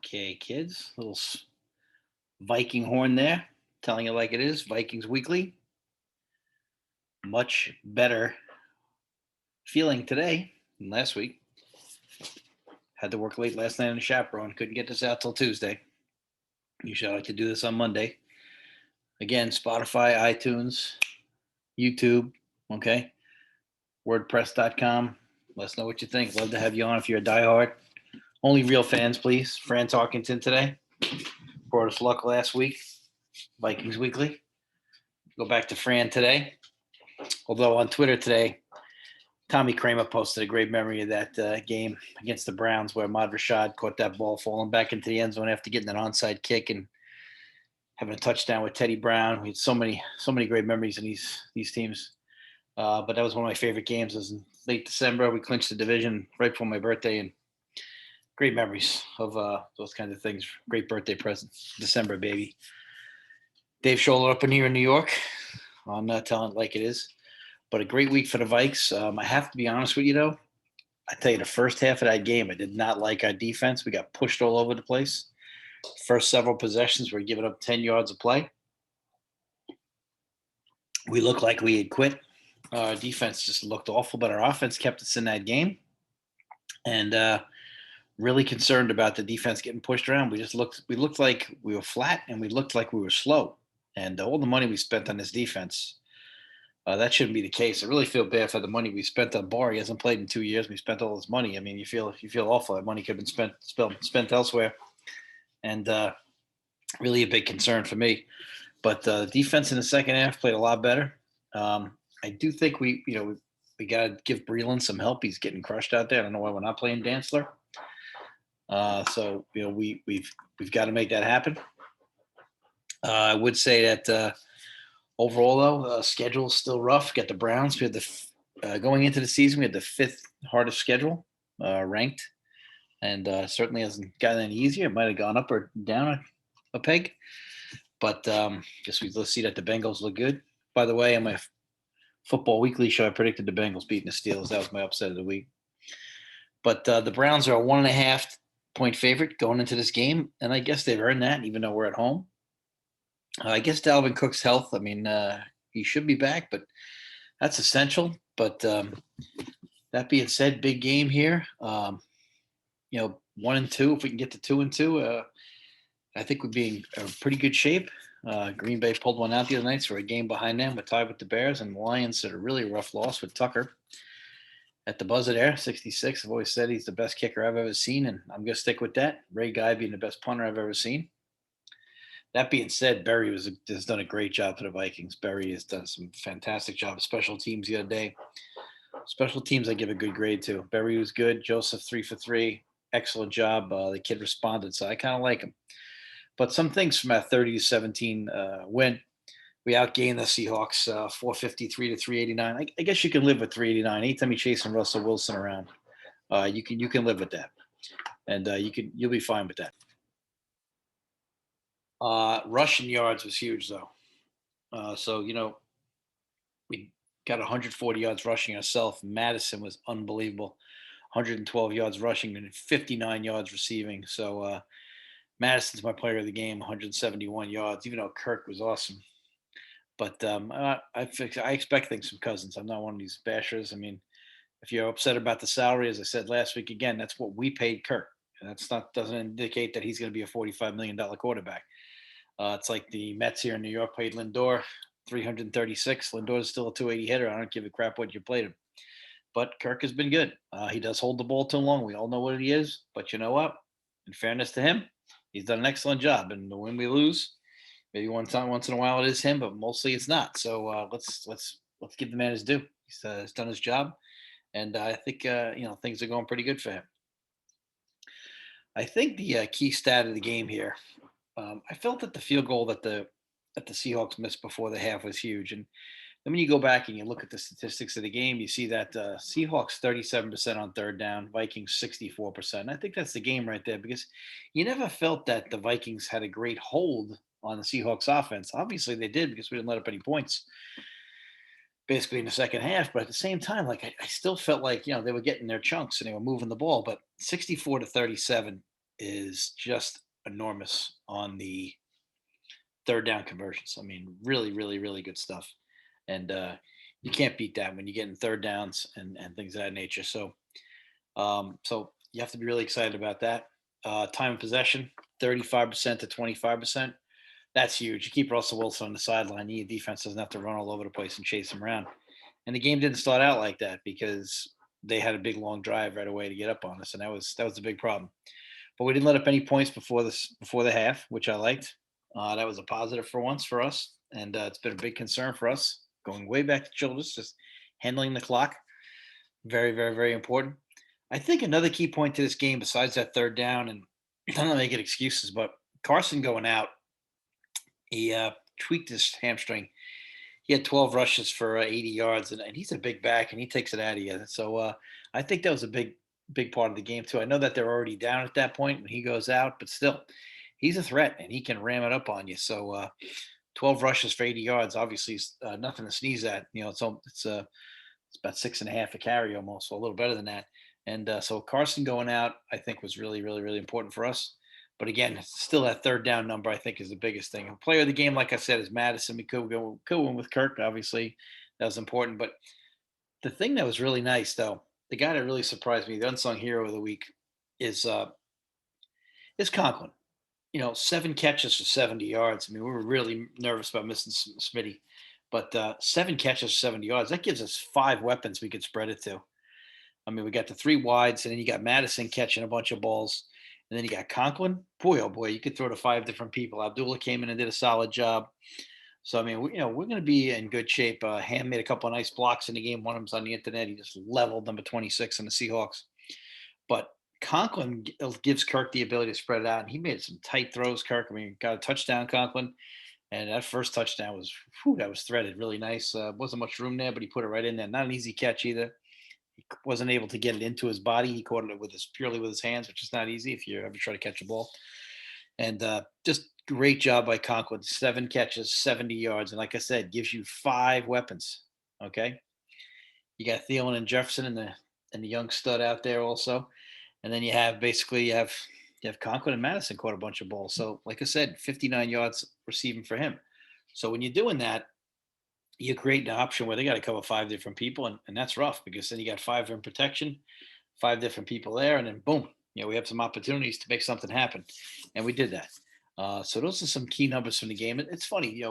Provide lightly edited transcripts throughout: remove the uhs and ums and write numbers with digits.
Okay, kids, Viking horn there, telling it like it is. Vikings Weekly, much better feeling today than last week. Had to work late last night on a chaperone. Couldn't get this out till Tuesday. Usually I like to do this on Monday. Again, Spotify, iTunes, YouTube, okay, WordPress.com. Let us know what you think. Love to have you on if you're a diehard. Only real fans, please. Fran Talkington today. Brought us luck last week. Vikings Weekly. Go back to Fran today. Although on Twitter today, Tommy Kramer posted a great memory of that game against the Browns where Ahmad Rashad caught that ball falling back into the end zone after getting an onside kick and having a touchdown with Teddy Brown. We had so many great memories in these teams. But that was one of my favorite games. It was in late December. We clinched the division right before my birthday, and great memories of those kinds of things. Great birthday present, December, baby. Dave Scholler up in here in New York. I'm not telling it like it is. But a great week for the Vikes. I have to be honest with you, though. I tell you, the first half of that game, I did not like our defense. We got pushed all over the place. First several possessions, we were giving up 10 yards of play. We looked like we had quit. Our defense just looked awful, but our offense kept us in that game. And really concerned about the defense getting pushed around. We looked like we were flat, and we looked like we were slow. And all the money we spent on this defense, that shouldn't be the case. I really feel bad for the money we spent on Barr. He hasn't played in 2 years. We spent all this money. I mean, you feel awful. That money could have been spent elsewhere, and really a big concern for me. But defense in the second half played a lot better. I do think we got to give Breland some help. He's getting crushed out there. I don't know why we're not playing Dantzler. So we've got to make that happen. I would say that. Overall, though, schedule is still rough. Got the Browns. We had going into the season, we had the fifth hardest schedule ranked, and certainly hasn't gotten any easier. It might have gone up or down a peg, but let's see that the Bengals look good. By the way, on my Football Weekly show, I predicted the Bengals beating the Steelers. That was my upset of the week. But the Browns are a 1.5-point favorite going into this game, and I guess they've earned that, even though we're at home. I guess Dalvin Cook's health. I mean, he should be back, but that's essential. But that being said, big game here. 1-2. If we can get to 2-2, I think we'd be in a pretty good shape. Green Bay pulled one out the other night, so we're a game behind them. We're tied with the Bears, and the Lions had a really rough loss with Tucker at the buzzer there, 66. I've always said he's the best kicker I've ever seen, and I'm going to stick with that. Ray Guy being the best punter I've ever seen. That being said, Berry has done a great job for the Vikings. Berry has done some fantastic job. Special teams the other day. Special teams I give a good grade to. Berry was good. Joseph 3 for 3. Excellent job. The kid responded, so I kind of like him. But some things from that 30-17 win. We outgained the Seahawks 453 to 389. I guess you can live with 389. Anytime you're chasing Russell Wilson around, you can live with that, and you'll be fine with that. Rushing yards was huge, though. We got 140 yards rushing ourselves. Madison was unbelievable. 112 yards rushing and 59 yards receiving. So Madison's my player of the game, 171 yards, even though Kirk was awesome. But I expect things from Cousins. I'm not one of these bashers. I mean, if you're upset about the salary, as I said last week, again, that's what we paid Kirk. And doesn't indicate that he's going to be a $45 million quarterback. It's like the Mets here in New York paid Lindor 336. Lindor is still a 280 hitter. I don't give a crap what you played him. But Kirk has been good. He does hold the ball too long. We all know what he is. But you know what? In fairness to him, he's done an excellent job. And when we lose, maybe once in a while it is him, but mostly it's not. So let's give the man his due. He's done his job, and I think things are going pretty good for him. I think the key stat of the game here. I felt that the field goal that the Seahawks missed before the half was huge, and then when you go back and you look at the statistics of the game, you see that Seahawks 37% on third down, Vikings 64%. I think that's the game right there because you never felt that the Vikings had a great hold on the Seahawks offense. Obviously they did because we didn't let up any points basically in the second half. But at the same time, like I still felt like, they were getting their chunks and they were moving the ball. But 64 to 37, is just enormous on the third down conversions. I mean, really, really, really good stuff. And you can't beat that when you get in third downs and things of that nature. So you have to be really excited about that. Time of possession, 35% to 25%. That's huge. You keep Russell Wilson on the sideline. Your defense doesn't have to run all over the place and chase him around. And the game didn't start out like that because they had a big long drive right away to get up on us, and that was a big problem. But we didn't let up any points before the half, which I liked. That was a positive for once for us, and it's been a big concern for us going way back to Childress, just handling the clock. Very, very, very important. I think another key point to this game, besides that third down, and I'm not making excuses, but Carson going out, he tweaked his hamstring. He had 12 rushes for 80 yards, and he's a big back, and he takes it out of you. So I think that was a big part of the game too. I know that they're already down at that point when he goes out, but still, he's a threat, and he can ram it up on you. So 12 rushes for 80 yards, obviously, is nothing to sneeze at. It's about 6.5 a carry almost, so a little better than that. And so Carson going out, I think, was really, really, really important for us. But again, still that third down number, I think, is the biggest thing. And player of the game, like I said, is Madison. We could win with Kirk, obviously. That was important. But the thing that was really nice, though, the guy that really surprised me, the unsung hero of the week, is Conklin. 7 catches for 70 yards. I mean, we were really nervous about missing Smitty, but 7 catches for 70 yards, that gives us five weapons we could spread it to. I mean, we got the three wides, and then you got Madison catching a bunch of balls, and then you got Conklin. Boy, oh boy, you could throw to five different people. Abdullah came in and did a solid job. So I mean, we're going to be in good shape. Ham made a couple of nice blocks in the game. One of them's on the internet. He just leveled number 26 in the Seahawks. But Conklin gives Kirk the ability to spread it out, and he made some tight throws. Kirk, I mean, got a touchdown, Conklin, and that first touchdown was that was threaded really nice. Wasn't much room there, but he put it right in there. Not an easy catch either. He wasn't able to get it into his body. He caught it with his purely with his hands, which is not easy if you ever try to catch a ball. And just great job by Conklin. 7 catches, 70 yards, and like I said, gives you five weapons. Okay, you got Thielen and Jefferson and the young stud out there also, and then you have Conklin and Madison caught a bunch of balls. So like I said, 59 yards receiving for him. So when you're doing that, you create an option where they got to cover five different people, and that's rough because then you got five in protection, five different people there, and then boom, we have some opportunities to make something happen, and we did that. So those are some key numbers from the game. It's funny,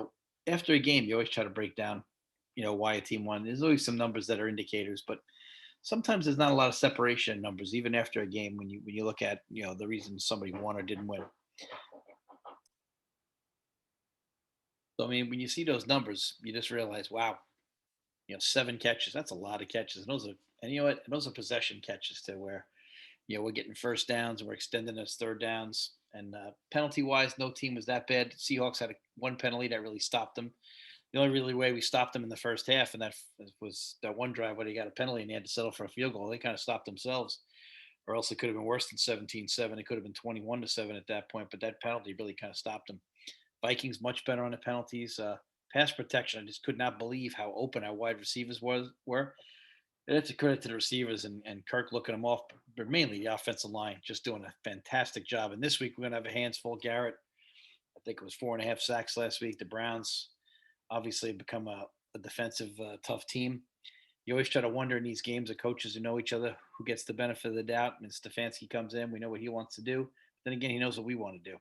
after a game, you always try to break down, why a team won. There's always some numbers that are indicators, but sometimes there's not a lot of separation in numbers, even after a game when you look at the reason somebody won or didn't win. So I mean, when you see those numbers, you just realize, wow, 7 catches. That's a lot of catches. And you know what? And those are possession catches too, where we're getting first downs and we're extending those third downs. And penalty wise, no team was that bad. Seahawks had one penalty that really stopped them. The only really way we stopped them in the first half, and that was that one drive where they got a penalty and they had to settle for a field goal. They kind of stopped themselves, or else it could have been worse than 17-7. It could have been 21-7 at that point, but that penalty really kind of stopped them. Vikings much better on the penalties. Pass protection, I just could not believe how open our wide receivers were. And that's a credit to the receivers and Kirk looking them off, but mainly the offensive line just doing a fantastic job. And this week we're going to have a hands full. Garrett, I think it was 4.5 sacks last week. The Browns obviously have become a defensive tough team. You always try to wonder in these games of coaches who know each other who gets the benefit of the doubt. And Stefanski comes in, we know what he wants to do. Then again, he knows what we want to do.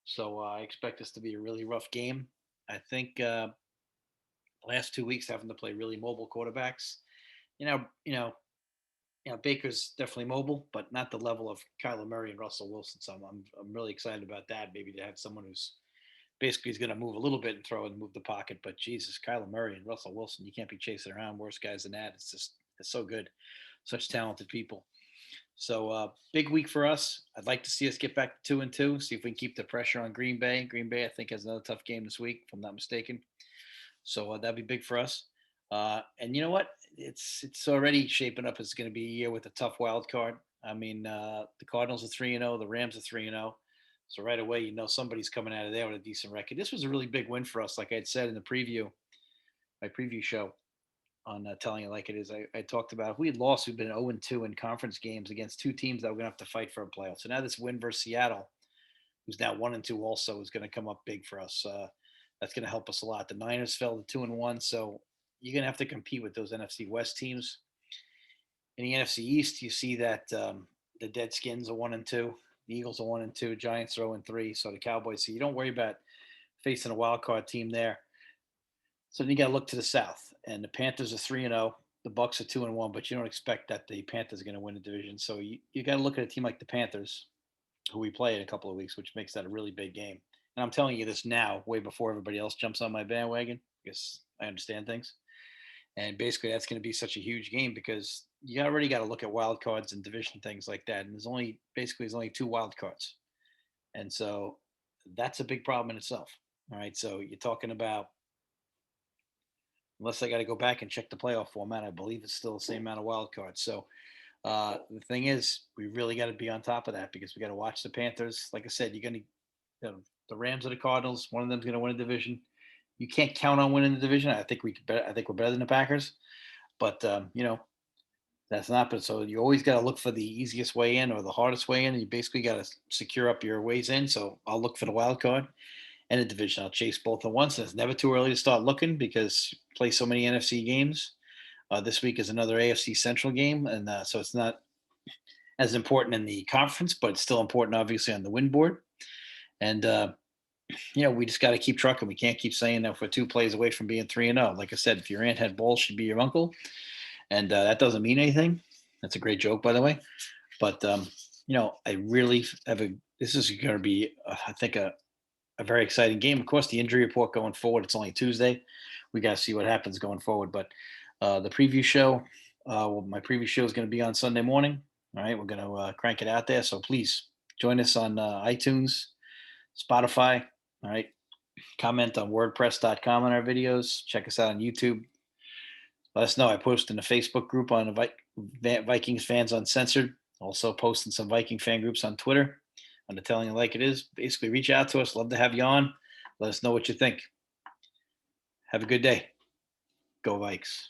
So I expect this to be a really rough game. I think last 2 weeks having to play really mobile quarterbacks. You know, you know, Baker's definitely mobile, but not the level of Kyler Murray and Russell Wilson. So I'm really excited about that. Maybe to have someone who's basically is going to move a little bit and throw and move the pocket. But Jesus, Kyler Murray and Russell Wilson, you can't be chasing around worse guys than that. It's so good, such talented people. So big week for us. I'd like to see us get back to 2-2. See if we can keep the pressure on Green Bay. Green Bay, I think, has another tough game this week, if I'm not mistaken. So that'd be big for us. And you know what? It's already shaping up. It's going to be a year with a tough wild card. I mean, the Cardinals are 3-0, the Rams are 3-0. So right away, somebody's coming out of there with a decent record. This was a really big win for us, like I had said in my preview show. on telling it like it is. I talked about if we had lost, we've been 0-2 in conference games against two teams that we're going to have to fight for a playoff. So now this win versus Seattle, who's now 1-2, also is going to come up big for us. That's going to help us a lot. The Niners fell to 2-1, so you're going to have to compete with those NFC West teams. In the NFC East, you see that the Deadskins are 1-2, the Eagles are 1-2, Giants are 0-3. So the Cowboys. So you don't worry about facing a wild card team there. So then you got to look to the South, and the Panthers are 3-0. The Bucks are 2-1, but you don't expect that the Panthers are going to win the division. So you got to look at a team like the Panthers, who we play in a couple of weeks, which makes that a really big game. And I'm telling you this now, way before everybody else jumps on my bandwagon, because I understand things. And basically, that's going to be such a huge game because you already got to look at wild cards and division things like that. And there's only two wild cards, and so that's a big problem in itself. All right, so you're talking about, unless I got to go back and check the playoff format, I believe it's still the same amount of wild cards. So the thing is, we really got to be on top of that because we got to watch the Panthers. Like I said, you're going to the Rams or the Cardinals. One of them's going to win a division. You can't count on winning the division. I think I think we're better than the Packers, but that's not. But so you always got to look for the easiest way in or the hardest way in. And you basically got to secure up your ways in. So I'll look for the wild card and a division. I'll chase both at once. And it's never too early to start looking because you play so many NFC games. This week is another AFC Central game, and so it's not as important in the conference, but it's still important, obviously, on the win board. And we just got to keep trucking. We can't keep saying that we're 2 plays away from being 3-0. Like I said, if your aunt had balls, she'd be your uncle, and that doesn't mean anything. That's a great joke, by the way. But I really have a. This is going to be, I think, a very exciting game. Of course, the injury report going forward. It's only Tuesday. We got to see what happens going forward. But the preview show, my preview show is going to be on Sunday morning. All right, we're going to crank it out there. So please join us on iTunes, Spotify. All right, comment on WordPress.com on our videos. Check us out on YouTube. Let us know. I post in the Facebook group on Vikings Fans Uncensored. Also posting some Viking fan groups on Twitter. On the Telling It Like It Is. Basically, reach out to us. Love to have you on. Let us know what you think. Have a good day. Go Vikes.